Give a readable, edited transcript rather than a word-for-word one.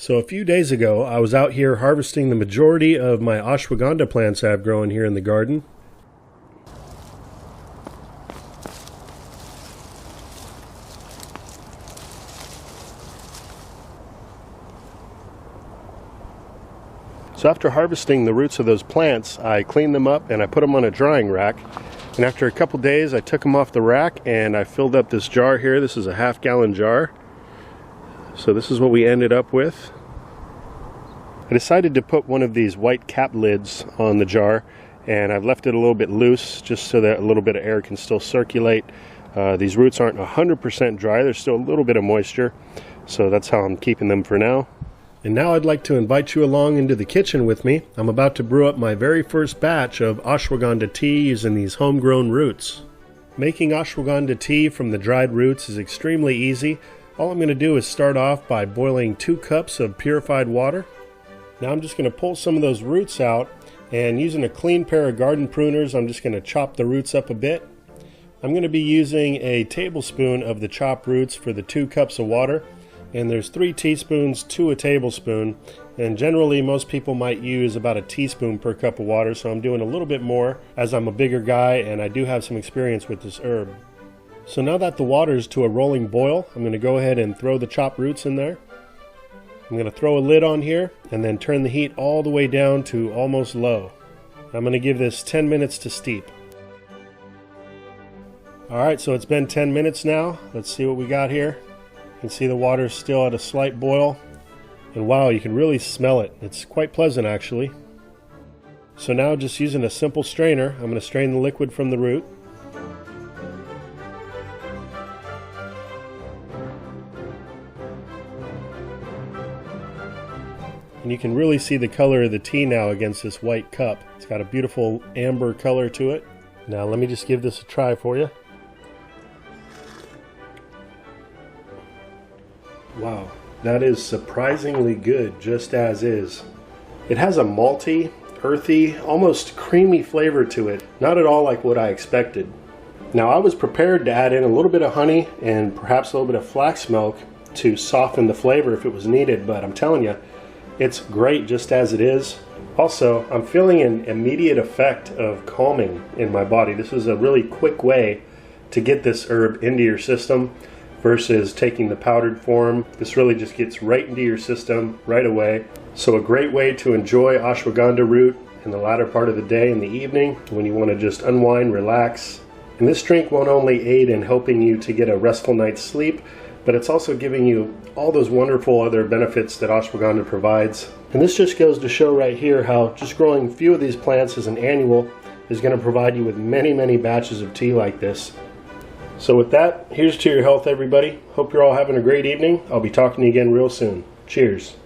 So a few days ago, I was out here harvesting the majority of my ashwagandha plants I have growing here in the garden. So after harvesting the roots of those plants, I cleaned them up and I put them on a drying rack. And after a couple days, I took them off the rack and I filled up this jar here. This is a half-gallon jar. So this is what we ended up with. I decided to put one of these white cap lids on the jar, and I've left it a little bit loose just so that a little bit of air can still circulate. These roots aren't 100% dry, there's still a little bit of moisture, so that's how I'm keeping them for now. And now I'd like to invite you along into the kitchen with me. I'm about to brew up my very first batch of ashwagandha tea using these homegrown roots. Making ashwagandha tea from the dried roots is extremely easy. All I'm going to do is start off by boiling 2 cups of purified water. Now I'm just going to pull some of those roots out, and using a clean pair of garden pruners, I'm just going to chop the roots up a bit. I'm going to be using a tablespoon of the chopped roots for the 2 cups of water, and there's 3 teaspoons to a tablespoon, and generally most people might use about a teaspoon per cup of water, so I'm doing a little bit more as I'm a bigger guy and I do have some experience with this herb. So now that the water is to a rolling boil, I'm going to go ahead and throw the chopped roots in there. I'm going to throw a lid on here and then turn the heat all the way down to almost low. I'm going to give this 10 minutes to steep. Alright, so it's been 10 minutes now. Let's see what we got here. You can see the water is still at a slight boil. And wow, you can really smell it. It's quite pleasant actually. So now, just using a simple strainer, I'm going to strain the liquid from the root. And you can really see the color of the tea now against this white cup. It's got a beautiful amber color to it. Now let me just give this a try for you. Wow, that is surprisingly good just as is. It has a malty, earthy, almost creamy flavor to it. Not at all like what I expected. Now I was prepared to add in a little bit of honey and perhaps a little bit of flax milk to soften the flavor if it was needed, but I'm telling you, it's great just as it is. Also, I'm feeling an immediate effect of calming in my body. This is a really quick way to get this herb into your system versus taking the powdered form. This really just gets right into your system right away. So a great way to enjoy ashwagandha root in the latter part of the day and the evening when you want to just unwind, relax. And this drink won't only aid in helping you to get a restful night's sleep, but it's also giving you all those wonderful other benefits that ashwagandha provides. And this just goes to show right here how just growing a few of these plants as an annual is going to provide you with many, many batches of tea like this. So with that, here's to your health, everybody. Hope you're all having a great evening. I'll be talking to you again real soon. Cheers.